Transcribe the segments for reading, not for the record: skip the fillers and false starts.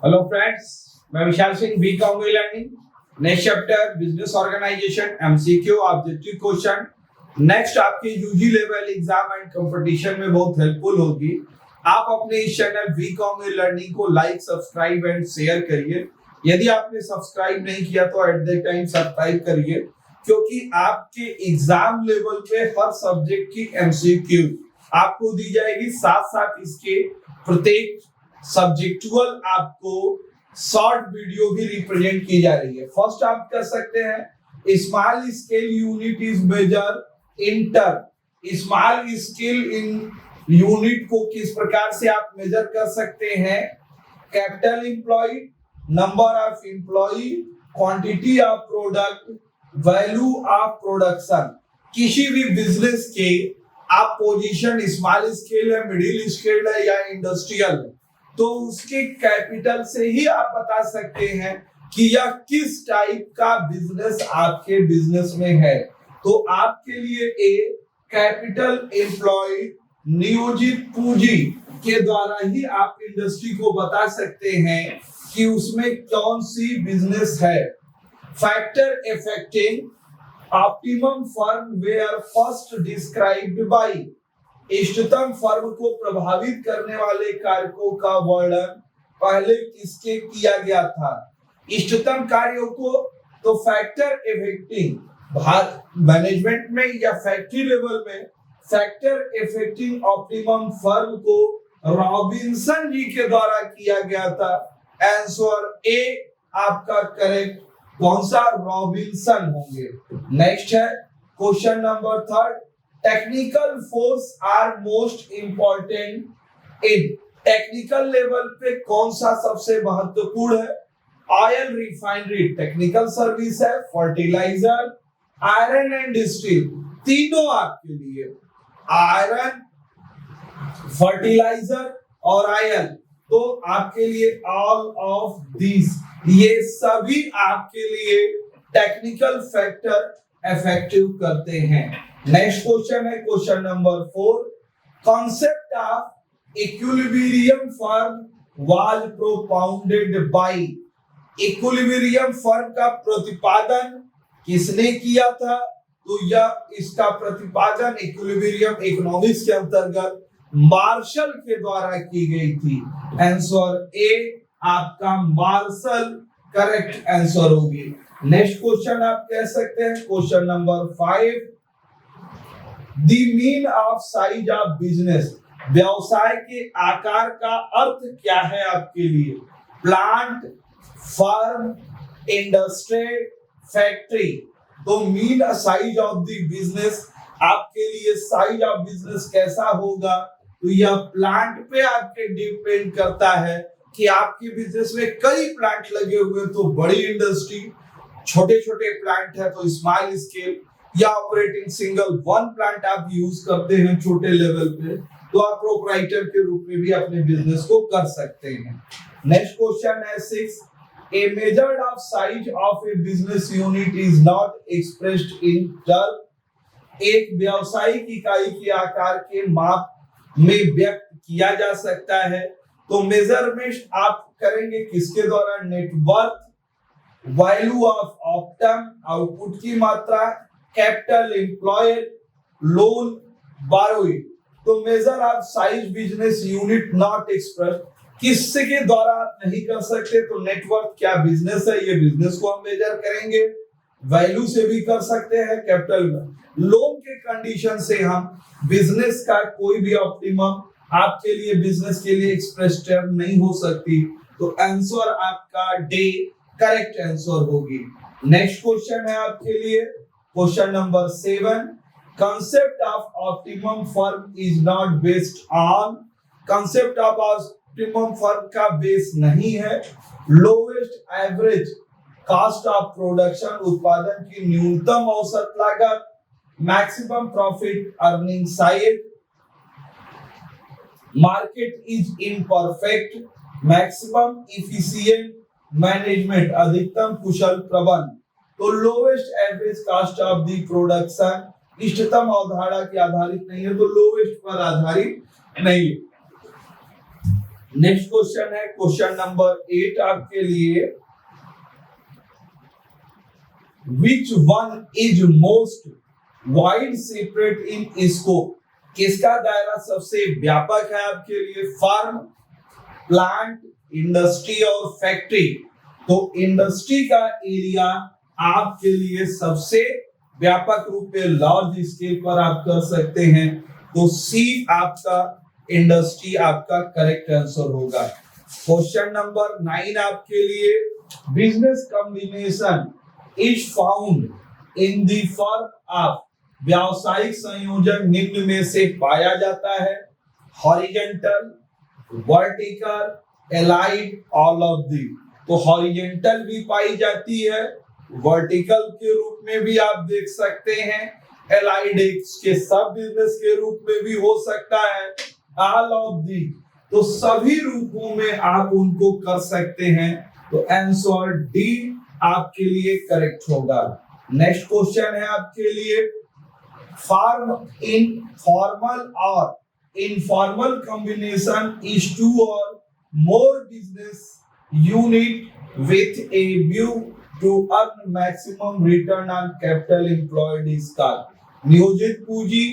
Hello friends, मैं Vishal Singh, BCom learning. Next chapter business organisation, MCQ objective question. Next आपके UG level exam and competition में बहुत helpful होगी। आप अपने इस चैनल बीकॉम लर्निंग को लाइक, सब्सक्राइब एंड शेयर करिए। यदि आपने सब्सक्राइब नहीं किया तो एट द टाइम सब्सक्राइब करिए, क्योंकि आपके एग्जाम लेवल पे हर सब्जेक्ट की एमसीक्यू आपको दी जाएगी, साथ साथ इसके प्रत्येक सब्जेक्टुअल आपको शॉर्ट वीडियो भी रिप्रेजेंट की जा रही है। फर्स्ट आप कर सकते हैं small scale unit is measure inter. Small scale इन यूनिट को किस प्रकार से आप मेजर कर सकते हैं? Capital employ, number of employ, quantity of product, value of production. किसी भी बिजनेस के आप पोजीशन स्मॉल स्केल है, मिडिल स्केल है या इंडस्ट्रियल, तो उसके कैपिटल से ही आप बता सकते हैं कि यह किस टाइप का बिजनेस आपके बिजनेस में है। तो आपके लिए ए कैपिटल एम्प्लॉय, नियोजित पूंजी के द्वारा ही आप इंडस्ट्री को बता सकते हैं कि उसमें कौन सी बिजनेस है। Factor affecting optimum firm were first described by. इष्टतम फर्म को प्रभावित करने वाले कारकों का वर्णन पहले किसके किया गया था? इष्टतम कार्यों को तो फैक्टर इफेक्टिंग मैनेजमेंट में या फैक्ट्री लेवल में फैक्टर इफेक्टिंग ऑप्टिमम फर्म को रॉबिन्सन जी के द्वारा किया गया था। आंसर ए आपका करेक्ट। कौन सा? रॉबिन्सन होंगे। नेक्स्ट है question number 3। Technical force are most important in. Technical level पे कौन सा सबसे महत्वपूर्ण है? ऑयल रिफाइनरी टेक्निकल सर्विस है, फर्टिलाइजर, आयरन एंड स्टील। तीनों आपके लिए आयरन, फर्टिलाइजर और आयरन, तो आपके लिए ऑल ऑफ दिस, ये सभी आपके लिए टेक्निकल फैक्टर इफेक्टिव करते हैं। नेक्स्ट क्वेश्चन है question number 4। Concept of equilibrium firm was propounded bye. Equilibrium firm का प्रतिपादन किसने किया था? तो यह इसका प्रतिपादन इक्विलिब्रियम इकोनॉमिक्स के अंतर्गत मार्शल के द्वारा की गई थी। आंसर ए आपका मार्शल करेक्ट आंसर होगी। नेक्स्ट क्वेश्चन आप कह सकते हैं question number 5। The mean of size of business. व्यवसाय के आकार का अर्थ क्या है आपके लिए? Plant, firm, industry, factory. तो mean size of the business, आपके लिए साइज ऑफ बिजनेस कैसा होगा? तो यह प्लांट पे आपके डिपेंड करता है कि आपके बिजनेस में कई प्लांट लगे हुए तो बड़ी इंडस्ट्री, छोटे छोटे प्लांट है तो स्मॉल स्केल, या ऑपरेटिंग सिंगल वन प्लांट आप यूज करते हैं छोटे लेवल पे, तो आप प्रोप्राइटर के रूप में भी अपने बिजनेस को कर सकते हैं। नेक्स्ट क्वेश्चन है 6। A measure of size of a business unit is not expressed in term. एक व्यावसायिक इकाई के आकार के माप में व्यक्त किया जा सकता है, तो मेजरमेंट आप करेंगे किसके द्वारा? Net worth, value of Optum, output की मात्रा, कैपिटल एम्प्लॉयड, लोन, बारोइंग। तो major of size business unit not express किसके द्वारा नहीं कर सकते? तो नेटवर्थ क्या बिजनेस है, ये बिजनेस को हम मेजर करेंगे। वैल्यू से भी कर सकते हैं, कैपिटल में। लोन के कंडीशन से हम बिजनेस का कोई भी ऑप्टिमम आपके लिए बिजनेस के लिए एक्सप्रेस टर्म नहीं हो सकती, तो आंसर आपका डे करेक्ट आंसर होगी। नेक्स्ट क्वेश्चन है आपके लिए question number 7। Concept of optimum firm is not based on. Concept of optimum firm का बेस नहीं है lowest average cost of production, उत्पादन की न्यूनतम औसत लागत, maximum profit earning side, market is imperfect, maximum efficient management, अधिकतम कुशल प्रबंधन। तो lowest average cost of the production इष्टतम अवधारणा की आधारित नहीं है, तो लोवेस्ट पर आधारित नहीं है। नेक्स्ट क्वेश्चन है क्वेश्चन नंबर 8 आपके लिए, which one is most wide separate in scope, किसका दायरा सबसे व्यापक है आपके लिए, फार्म, प्लांट, इंडस्ट्री और फैक्ट्री। तो इंडस्ट्री का एरिया आपके लिए सबसे व्यापक रूप में लार्ज स्केल पर आप कर सकते हैं, तो सी आपका इंडस्ट्री आपका करेक्ट आंसर होगा। क्वेश्चन नंबर 9 आपके लिए, business combination is found in the form of, व्यावसायिक संयोजन निम्न में से पाया जाता है, horizontal, vertical, allied, all of the. तो हॉरिजॉन्टल भी पाई जाती है, वर्टिकल के रूप में भी आप देख सकते हैं, एलाइड के सब बिजनेस के रूप में भी हो सकता है, ऑल ऑफ दी, तो सभी रूपों में आप उनको कर सकते हैं। तो आंसर डी आपके लिए करेक्ट होगा। नेक्स्ट क्वेश्चन है आपके लिए, फार्म इन फॉर्मल और इनफॉर्मल कॉम्बिनेशन इज टू और more business unit with a view to earn maximum return on capital employed is called। नियोजित पूंजी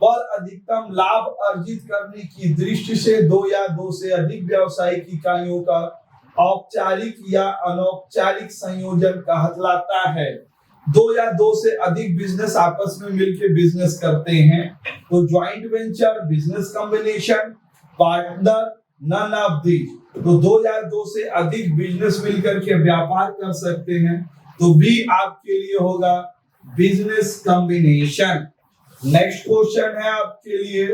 पर अधिकतम लाभ अर्जित करने की दृष्टि से दो या दो से अधिक व्यावसायिक इकाइयों का औपचारिक या अनौपचारिक संयोजन कहलाता है। दो या दो से अधिक बिजनेस आपस में मिलकर बिजनेस करते हैं, तो joint venture, business combination, partner, none of these. तो दो या दो से अधिक बिजनेस मिलकर के व्यापार कर सकते हैं, तो बी आपके लिए होगा बिजनेस कॉम्बिनेशन। नेक्स्ट क्वेश्चन है आपके लिए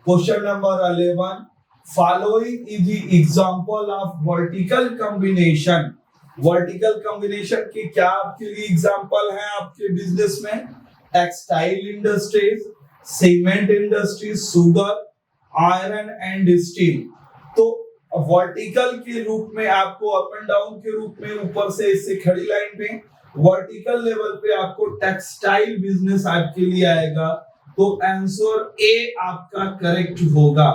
question number 11, following is the example of vertical combination. Vertical combination की क्या आपके लिए एग्जांपल है आपके बिजनेस में, textile industries, cement industries, sugar, iron and steel. तो वर्टिकल के रूप में आपको अप एंड डाउन के रूप में ऊपर से इससे खड़ी लाइन पे वर्टिकल लेवल पे आपको टेक्सटाइल बिजनेस आपके लिए आएगा, तो आंसर ए आपका करेक्ट होगा।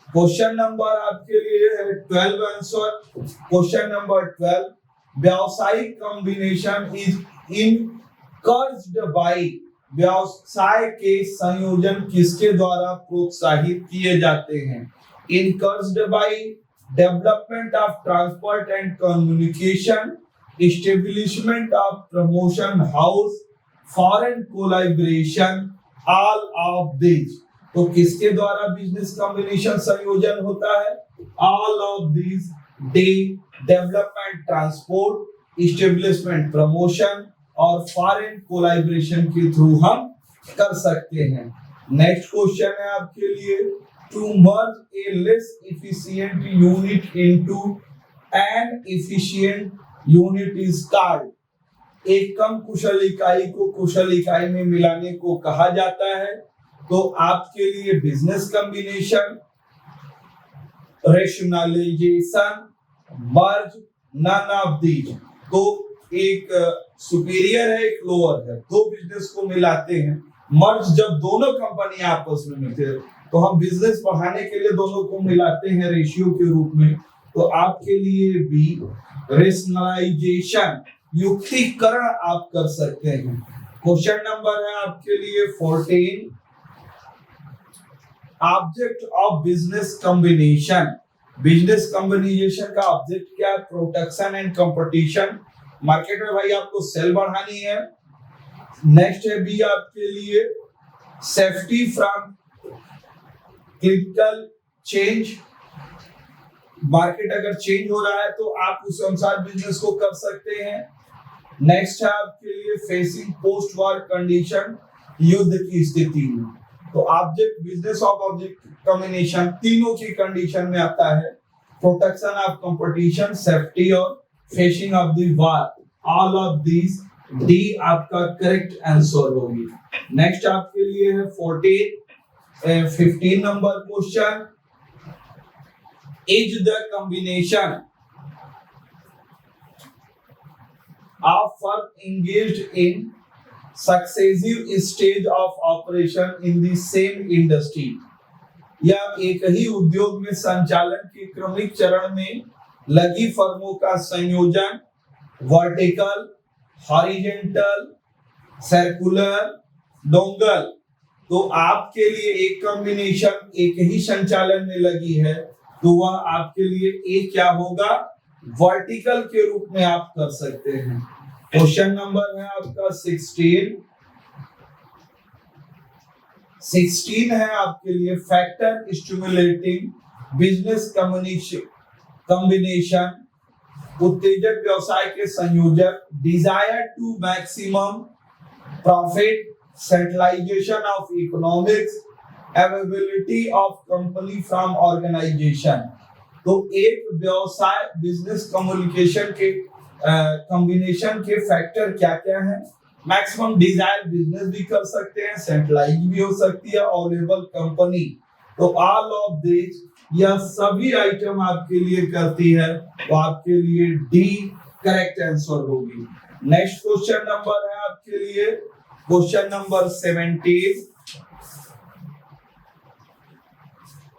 क्वेश्चन नंबर आपके लिए है 12 आंसर। क्वेश्चन नंबर 12, व्यावसायिक कॉम्बिनेशन इज इनकरेज्ड बाय, व्यवसाय के संयोजन किसके द्वारा प्रोत्साहित किए जाते हैं, encouraged by development of transport and communication, establishment of promotion house, foreign collaboration, all of these. तो किसके द्वारा बिजनेस कॉम्बिनेशन संयोजन होता है, all of these, D, development, transport, establishment, promotion और फॉरेन कोलैबोरेशन के थ्रू हम कर सकते हैं। नेक्स्ट क्वेश्चन है आपके लिए, to merge a less efficient unit into an efficient unit is called, एक कम कुशल इकाई को कुशल इकाई में मिलाने को कहा जाता है। तो आपके लिए business combination, rationalisation, merge, none of these. तो एक सुपीरियर है, एक लोअर है, दो बिजनेस को मिलाते हैं। मर्ज जब दोनों कंपनी आपस में मिलते हैं, तो हम बिजनेस बढ़ाने के लिए दोनों को मिलाते हैं रेशियो के रूप में। तो आपके लिए भी रेशनलाइजेशन, युक्तिकरण आप कर सकते हैं। क्वेश्चन नंबर है आपके लिए 14, object of business combination. Business combination का ऑब्जेक्ट क्या है, प्रोटेक्शन एंड कंपटीशन। मार्केट में भाई आपको सेल बढ़ानी है। नेक्स्ट है बी आपके लिए, safety from critical change. Market अगर चेंज हो रहा है तो आप उस अनुसार बिजनेस को कर सकते हैं। नेक्स्ट है आपके लिए फेसिंग पोस्ट वॉर कंडीशन, युद्ध की स्थिति में। तो object, business of object combination तीनों की कंडीशन में आता है, प्रोटेक्शन ऑफ कंपटीशन, सेफ्टी और facing of the war, all of these, D आपका करेक्ट आंसर होगी। नेक्स्ट आपके लिए है 15 number question, is the combination of firm engaged in successive stage of operation in the same industry, या एक ही उद्योग में संचालन के क्रमिक चरण में लगी फर्मों का संयोजन, वर्टिकल, हॉरिजॉन्टल, सर्कुलर, डोंगल। तो आपके लिए एक कॉम्बिनेशन एक ही संचालन में लगी है तो वह आपके लिए एक क्या होगा, वर्टिकल के रूप में आप कर सकते हैं। क्वेश्चन नंबर है आपका 16 है आपके लिए, फैक्टर स्टिमुलेटिंग बिजनेस कॉम्बिनेशन, उत्तेजक व्यवसाय के संयोजक, desire to maximum profit, centralisation of economics, availability of company from organisation. तो एक व्यवसाय बिजनेस कम्युनिकेशन के कॉम्बिनेशन के फैक्टर क्या क्या हैं? मैक्सिमम डिजायर बिजनेस भी कर सकते हैं, सेंट्रलाइज भी हो सकती है, अवेलेबल कंपनी। तो ऑल ऑफ दिस, यह सभी आइटम आपके लिए करती है, तो आपके लिए डी करेक्ट आंसर होगी। नेक्स्ट क्वेश्चन नंबर है आपके लिए question number 17।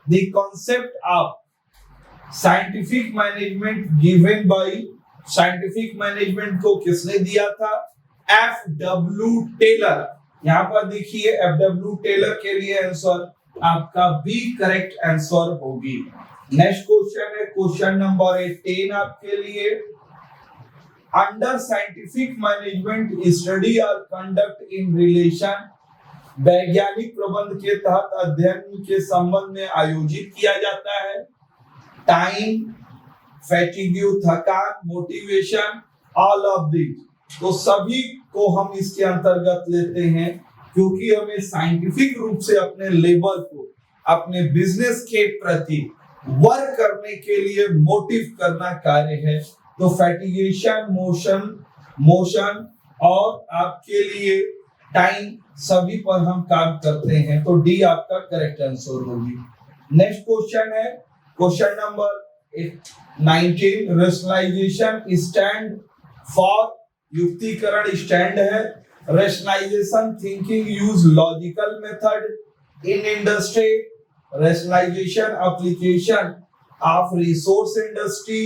The concept of scientific management given by, scientific management को किसने दिया था? F.W. टेलर। यहाँ पर देखिए F.W. टेलर के लिए आंसर आपका बी करेक्ट आंसर होगी। नेक्स्ट क्वेश्चन है क्वेश्चन नंबर 18 आपके लिए, अंडर साइंटिफिक मैनेजमेंट स्टडी और कंडक्ट इन रिलेशन, वैज्ञानिक प्रबंध के तहत अध्ययन के संबंध में आयोजित किया जाता है। टाइम, फैटिग्यू, थकान, मोटिवेशन, ऑल ऑफ दिस। तो सभी को हम इसके अंतर्गत लेते हैं क्योंकि हमें साइंटिफिक रूप से अपने लेबर को अपने बिजनेस के प्रति वर्क करने के लिए मोटिव करना कार्य है। तो फैटिगेशन, मोशन और आपके लिए टाइम, सभी पर हम काम करते हैं। तो डी आपका करेक्ट आंसर होगी। नेक्स्ट क्वेश्चन है question number 19, rationalisation stand for, युक्तिकरण स्टैंड है। Rationalisation thinking use logical method in industry, rationalisation application of resource industry,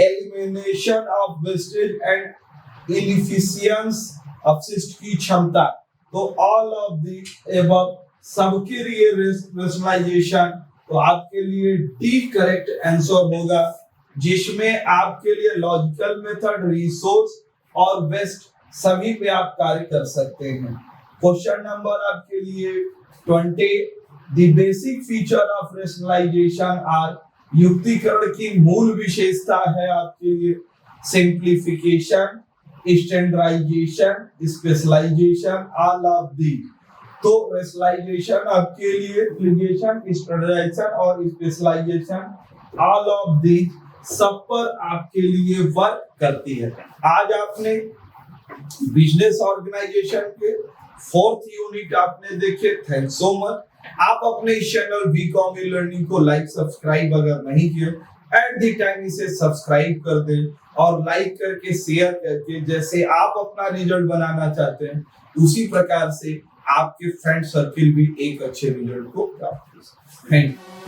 elimination of wastage and inefficiency, अपशिष्ट की क्षमता। तो ऑल ऑफ दी एबव, सबके लिए रेशनलाइजेशन, तो आपके लिए डी करेक्ट आंसर होगा, जिसमें आपके लिए लॉजिकल मेथड, रिसोर्स और वेस्ट सभी पे आप कार्य कर सकते हैं। क्वेश्चन नंबर आपके लिए 20, the basic feature of rationalisation are, युक्तिकरण की मूल विशेषता है आपके लिए simplification, standardisation, specialisation, all of the. तो रेशनलाइजेशन आपके लिए स्टैंडर्डाइजेशन और स्पेशलाइजेशन, ऑल ऑफ दी सब पर आपके लिए वर्क करती है। आज आपने बिजनेस ऑर्गेनाइजेशन के 4th यूनिट आपने देखे। Thanks so much. आप अपने इस चैनल बीकॉम ई लर्निंग को लाइक, सब्सक्राइब अगर नहीं किए, एट द टाइम इसे सब्सक्राइब कर दें और लाइक करके, शेयर करके, जैसे आप अपना रिजल्ट बनाना चाहते हैं उसी प्रकार से आपके फ्रेंड सर्किल भी एक अच्छे रिजल्ट को प्राप्त कर सकते हैं। Thank you.